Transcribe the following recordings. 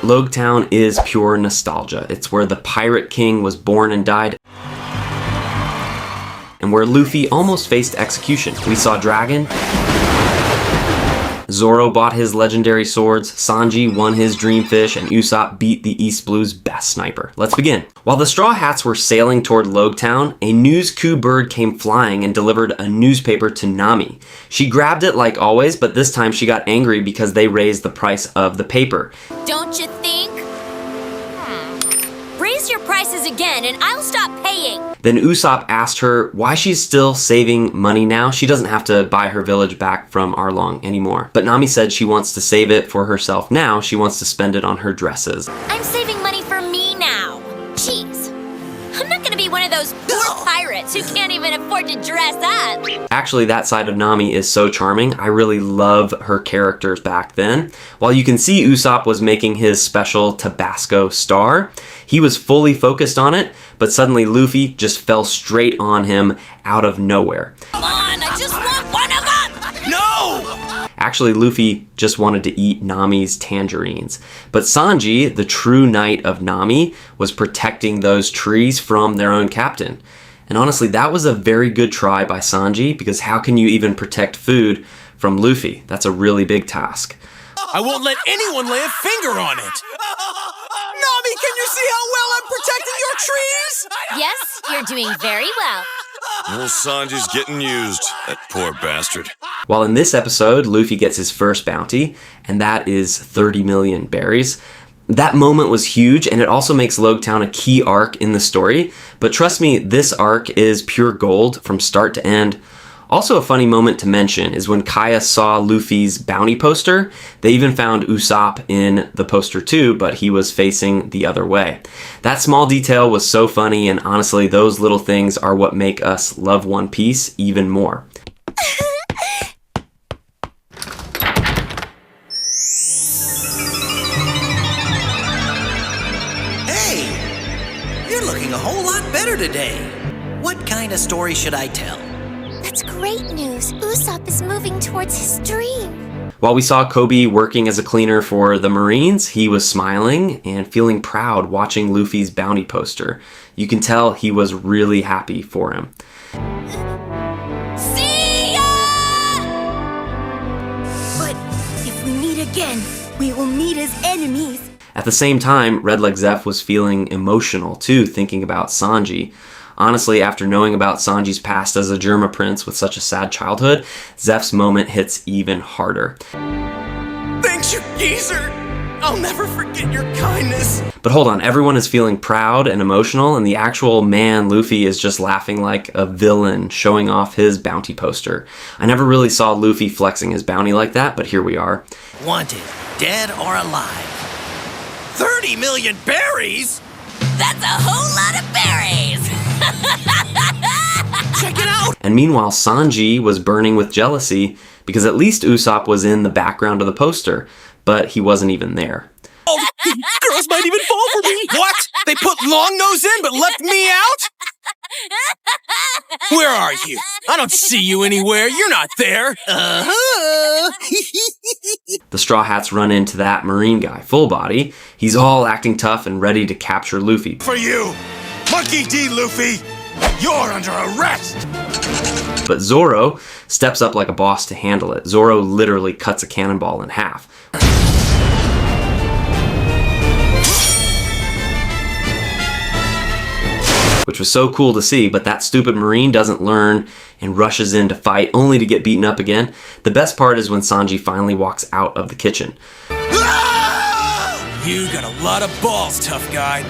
Loguetown is pure nostalgia. It's where the Pirate King was born and died, and where Luffy almost faced execution. We saw Dragon, Zoro bought his legendary swords, Sanji won his dream fish, and Usopp beat the East Blue's best sniper. Let's begin. While the Straw Hats were sailing toward Loguetown, a news coup bird came flying and delivered a newspaper to Nami. She grabbed it like always, but this time she got angry because they raised the price of the paper. Don't you think? Raise your prices again and I'll stop paying. Then Usopp asked her why she's still saving money now. She doesn't have to buy her village back from Arlong anymore. But Nami said she wants to save it for herself now. She wants to spend it on her dresses. I'm saving money for me now. Jeez. I'm not gonna be one of those poor pirates who can't even afford to dress up. Actually, that side of Nami is so charming. I really love her characters back then. While you can see Usopp was making his special Tabasco star, he was fully focused on it, but suddenly Luffy just fell straight on him out of nowhere. Come on, I just want one of them! No! Actually, Luffy just wanted to eat Nami's tangerines. But Sanji, the true knight of Nami, was protecting those trees from their own captain. And honestly, that was a very good try by Sanji, because how can you even protect food from Luffy? That's a really big task. I won't let anyone lay a finger on it! Nami, can you see how well I'm protecting your trees? Yes, you're doing very well. Well, Sanji's getting used, that poor bastard. While in this episode, Luffy gets his first bounty, and that is 30 million berries. That moment was huge, and it also makes Loguetown a key arc in the story. But trust me, this arc is pure gold from start to end. Also a funny moment to mention is when Kaya saw Luffy's bounty poster. They even found Usopp in the poster too, but he was facing the other way. That small detail was so funny, and honestly, those little things are what make us love One Piece even more. Hey! You're looking a whole lot better today. What kind of story should I tell? That's great news. Usopp is moving towards his dream. While we saw Kobe working as a cleaner for the Marines, he was smiling and feeling proud watching Luffy's bounty poster. You can tell he was really happy for him. See ya! But if we meet again, we will meet as enemies. At the same time, Redleg Zeph was feeling emotional too, thinking about Sanji. Honestly, after knowing about Sanji's past as a Germa prince with such a sad childhood, Zeph's moment hits even harder. Thanks, you geezer! I'll never forget your kindness! But hold on, everyone is feeling proud and emotional, and the actual man, Luffy, is just laughing like a villain, showing off his bounty poster. I never really saw Luffy flexing his bounty like that, but here we are. Wanted, dead or alive. 30 million berries? That's a whole lot of berries! Check it out! And meanwhile, Sanji was burning with jealousy because at least Usopp was in the background of the poster, but he wasn't even there. Oh, girls might even fall for me! What? They put Longnose in but left me out? Where are you? I don't see you anywhere. You're not there. Uh-huh. The Straw Hats run into that Marine guy, full body. He's all acting tough and ready to capture Luffy. For you, Monkey D. Luffy, you're under arrest! But Zoro steps up like a boss to handle it. Zoro literally cuts a cannonball in half. Which was so cool to see, but that stupid Marine doesn't learn and rushes in to fight, only to get beaten up again. The best part is when Sanji finally walks out of the kitchen. You got a lot of balls, tough guy.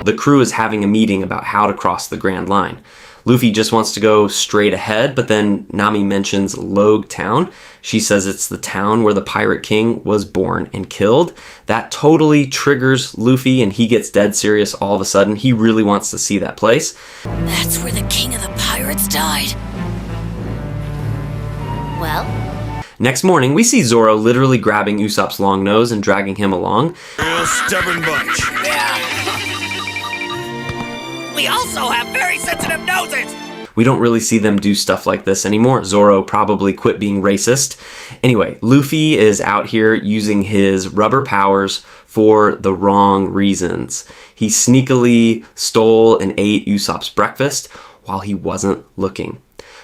The crew is having a meeting about how to cross the Grand Line. Luffy just wants to go straight ahead, but then Nami mentions Loguetown. She says it's the town where the Pirate King was born and killed. That totally triggers Luffy, and he gets dead serious all of a sudden. He really wants to see that place. That's where the king of the pirates died. Well? Next morning, we see Zoro literally grabbing Usopp's long nose and dragging him along. Real stubborn bunch. We also have very sensitive noses! We don't really see them do stuff like this anymore. Zoro probably quit being racist. Anyway, Luffy is out here using his rubber powers for the wrong reasons. He sneakily stole and ate Usopp's breakfast while he wasn't looking.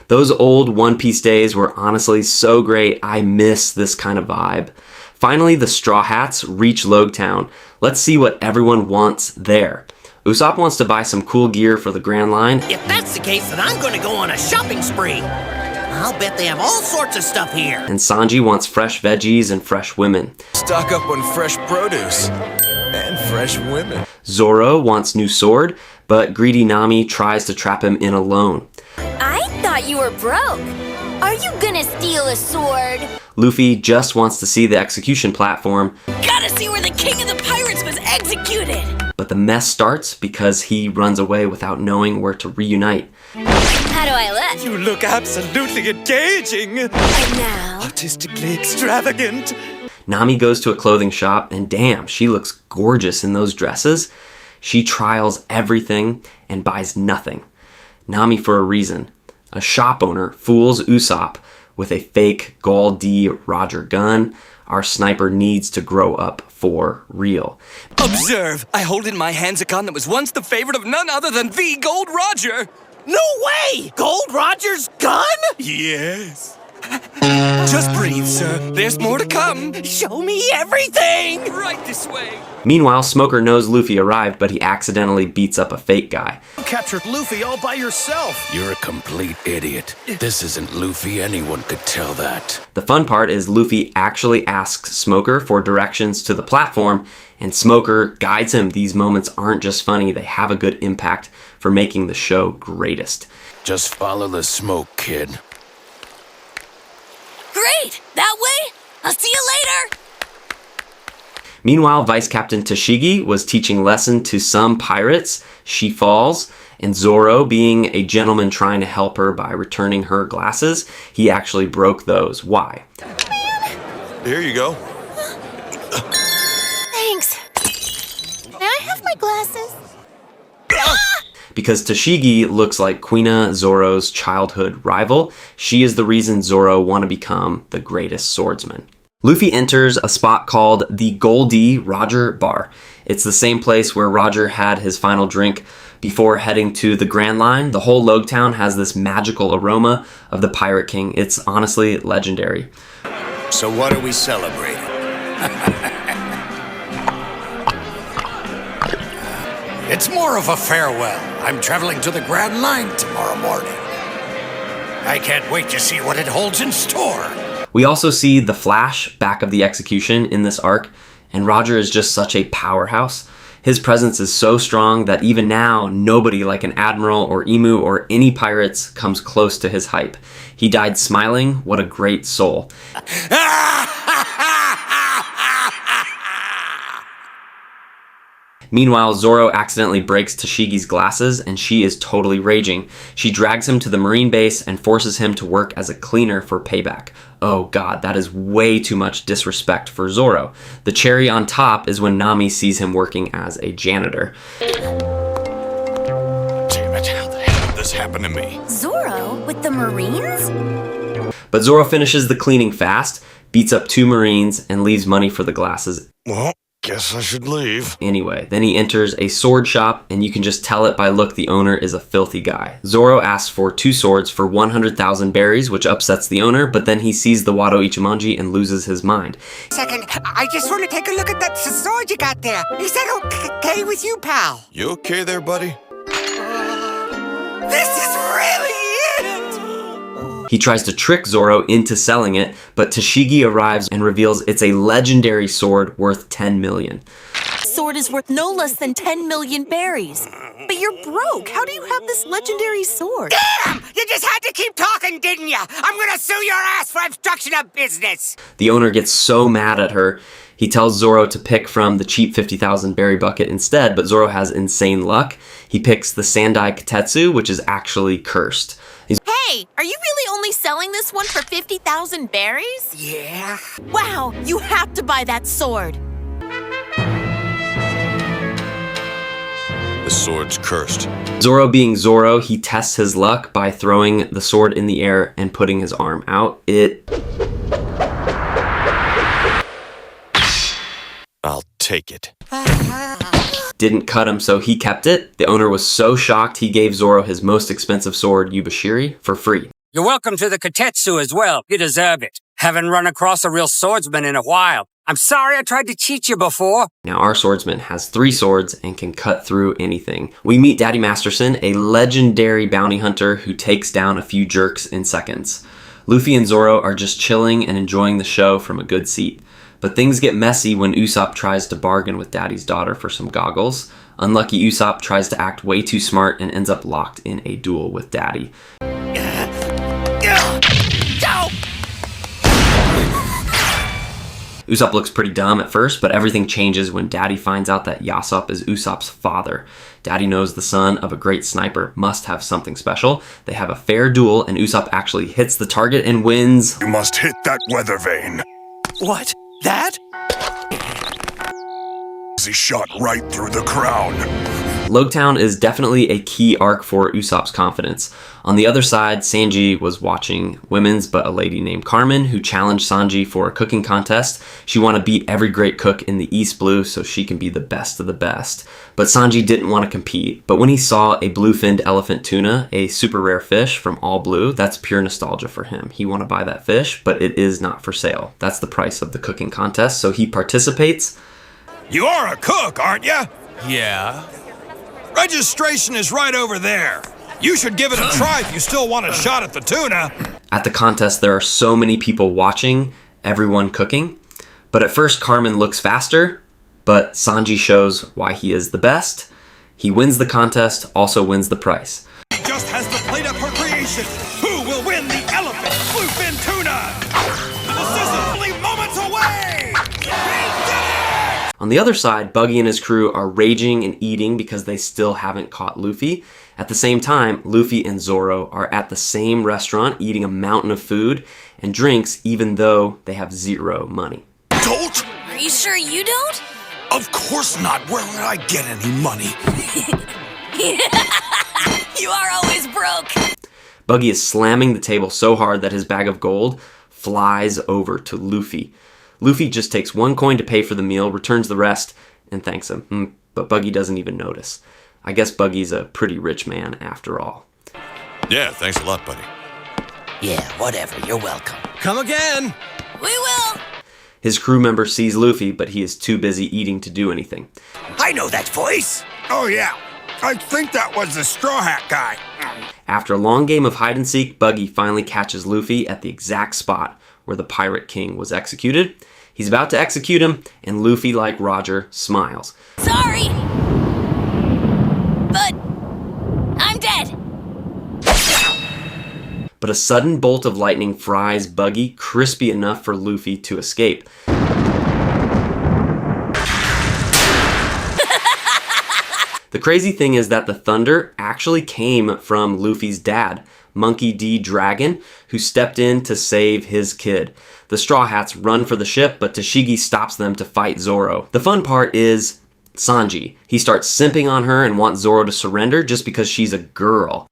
Those old One Piece days were honestly so great. I miss this kind of vibe. Finally, the Straw Hats reach Loguetown. Let's see what everyone wants there. Usopp wants to buy some cool gear for the Grand Line. If that's the case, then I'm going to go on a shopping spree. I'll bet they have all sorts of stuff here. And Sanji wants fresh veggies and fresh women. Stock up on fresh produce and fresh women. Zoro wants new sword, but greedy Nami tries to trap him in a loan. I thought you were broke. Are you gonna steal a sword? Luffy just wants to see the execution platform. Gotta see where the king of the pirates was executed. But the mess starts because he runs away without knowing where to reunite. How do I look? You look absolutely engaging. And now? Artistically extravagant. Nami goes to a clothing shop and damn, she looks gorgeous in those dresses. She trials everything and buys nothing. Nami for a reason. A shop owner fools Usopp with a fake Gold D Roger gun. Our sniper needs to grow up for real. Observe, I hold in my hands a gun that was once the favorite of none other than the Gold Roger. No way! Gold Roger's gun? Yes. Just breathe, sir. There's more to come. Show me everything! Right this way. Meanwhile, Smoker knows Luffy arrived, but he accidentally beats up a fake guy. You captured Luffy all by yourself. You're a complete idiot. This isn't Luffy. Anyone could tell that. The fun part is Luffy actually asks Smoker for directions to the platform, and Smoker guides him. These moments aren't just funny, they have a good impact for making the show greatest. Just follow the smoke, kid. Great! That way? I'll see you later! Meanwhile, Vice Captain Tashigi was teaching lesson to some pirates. She falls, and Zoro, being a gentleman trying to help her by returning her glasses, he actually broke those. Why? Here you go. Thanks. May I have my glasses? Because Tashigi looks like Quina, Zoro's childhood rival. She is the reason Zoro want to become the greatest swordsman. Luffy enters a spot called the Gold D Roger Bar. It's the same place where Roger had his final drink before heading to the Grand Line. The whole Loguetown has this magical aroma of the Pirate King. It's honestly legendary. So what are we celebrating? It's more of a farewell. I'm traveling to the Grand Line tomorrow morning. I can't wait to see what it holds in store. We also see the flash back of the execution in this arc, and Roger is just such a powerhouse. His presence is so strong that even now, nobody like an Admiral or Emu or any pirates comes close to his hype. He died smiling. What a great soul. Meanwhile, Zoro accidentally breaks Tashigi's glasses and she is totally raging. She drags him to the marine base and forces him to work as a cleaner for payback. Oh god, that is way too much disrespect for Zoro. The cherry on top is when Nami sees him working as a janitor. Damn it, how the hell did this happen to me? Zoro with the Marines? But Zoro finishes the cleaning fast, beats up 2 Marines, and leaves money for the glasses. Well, guess I should leave. Anyway, then he enters a sword shop, and you can just tell it by look the owner is a filthy guy. Zoro asks for 2 swords for 100,000 berries, which upsets the owner, but then he sees the Wado Ichimonji and loses his mind. Second, I just want to take a look at that sword you got there. Is that okay with you, pal? You okay there, buddy? This is really it! He tries to trick Zoro into selling it, but Tashigi arrives and reveals it's a legendary sword worth 10 million. Sword is worth no less than 10 million berries. But you're broke. How do you have this legendary sword? Damn! You just had to keep talking, didn't you? I'm gonna sue your ass for obstruction of business! The owner gets so mad at her, he tells Zoro to pick from the cheap 50,000 berry bucket instead, but Zoro has insane luck. He picks the Sandai Katetsu, which is actually cursed. Hey, are you really only selling this one for 50,000 berries? Yeah? Wow, you have to buy that sword. The sword's cursed. Zoro being Zoro, he tests his luck by throwing the sword in the air and putting his arm out. I'll take it. Didn't cut him, so he kept it. The owner was so shocked he gave Zoro his most expensive sword, Yubashiri, for free. You're welcome to the Katetsu as well. You deserve it. Haven't run across a real swordsman in a while. I'm sorry I tried to cheat you before. Now our swordsman has 3 swords and can cut through anything. We meet Daddy Masterson, a legendary bounty hunter who takes down a few jerks in seconds. Luffy and Zoro are just chilling and enjoying the show from a good seat. But things get messy when Usopp tries to bargain with Daddy's daughter for some goggles. Unlucky Usopp tries to act way too smart and ends up locked in a duel with Daddy. Usopp looks pretty dumb at first, but everything changes when Daddy finds out that Yasopp is Usopp's father. Daddy knows the son of a great sniper must have something special. They have a fair duel, and Usopp actually hits the target and wins. You must hit that weather vane. What? That? He shot right through the crown. Loguetown is definitely a key arc for Usopp's confidence. On the other side, Sanji was watching women's, but a lady named Carmen who challenged Sanji for a cooking contest. She wanted to beat every great cook in the East Blue so she can be the best of the best. But Sanji didn't want to compete. But when he saw a blue-finned elephant tuna, a super rare fish from All Blue, that's pure nostalgia for him. He wanted to buy that fish, but it is not for sale. That's the price of the cooking contest, so he participates. You are a cook, aren't you? Yeah. Registration is right over there. You should give it a try if you still want a shot at the tuna. At the contest, there are so many people watching, everyone cooking. But at first, Carmen looks faster, but Sanji shows why he is the best. He wins the contest, also wins the prize. He just has the plate up for creation. Who will win the elephant bluefin tuna? This is only moments away. He did it! On the other side, Buggy and his crew are raging and eating because they still haven't caught Luffy. At the same time, Luffy and Zoro are at the same restaurant eating a mountain of food and drinks even though they have 0 money. Don't? Are you sure you don't? Of course not. Where would I get any money? You are always broke. Buggy is slamming the table so hard that his bag of gold flies over to Luffy. Luffy just takes 1 coin to pay for the meal, returns the rest, and thanks him. But Buggy doesn't even notice. I guess Buggy's a pretty rich man after all. Yeah, thanks a lot, buddy. Yeah, whatever. You're welcome. Come again. We will. His crew member sees Luffy, but he is too busy eating to do anything. I know that voice. Oh, yeah. I think that was the Straw Hat guy. After a long game of hide and seek, Buggy finally catches Luffy at the exact spot where the Pirate King was executed. He's about to execute him, and Luffy, like Roger, smiles. Sorry. But I'm dead. But a sudden bolt of lightning fries Buggy crispy enough for Luffy to escape. The crazy thing is that the thunder actually came from Luffy's dad, Monkey D. Dragon, who stepped in to save his kid. The Straw Hats run for the ship, but Tashigi stops them to fight Zoro. The fun part is Sanji. He starts simping on her and wants Zoro to surrender just because she's a girl.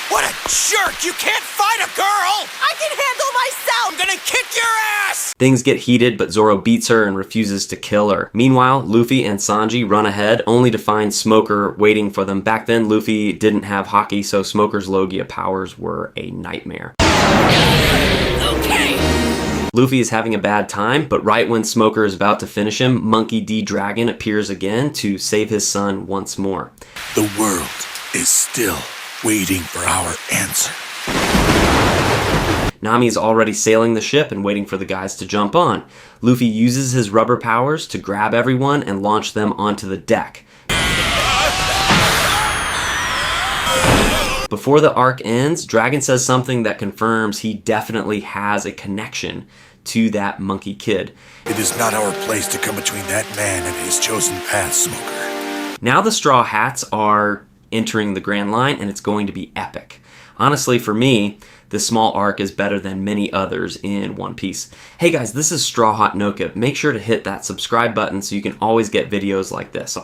What a jerk! You can't fight a girl! I can handle myself! I'm gonna kick your ass! Things get heated, but Zoro beats her and refuses to kill her. Meanwhile, Luffy and Sanji run ahead, only to find Smoker waiting for them. Back then, Luffy didn't have Haki, so Smoker's Logia powers were a nightmare. Okay. Luffy is having a bad time, but right when Smoker is about to finish him, Monkey D. Dragon appears again to save his son once more. The world is still waiting for our answer. Nami's already sailing the ship and waiting for the guys to jump on. Luffy uses his rubber powers to grab everyone and launch them onto the deck. Before the arc ends, Dragon says something that confirms he definitely has a connection to that monkey kid. It is not our place to come between that man and his chosen path, Smoker. Now the Straw Hats are entering the Grand Line, and it's going to be epic. Honestly, for me, this small arc is better than many others in One Piece. Hey guys, this is Straw Hat Nokib. Make sure to hit that subscribe button so you can always get videos like this.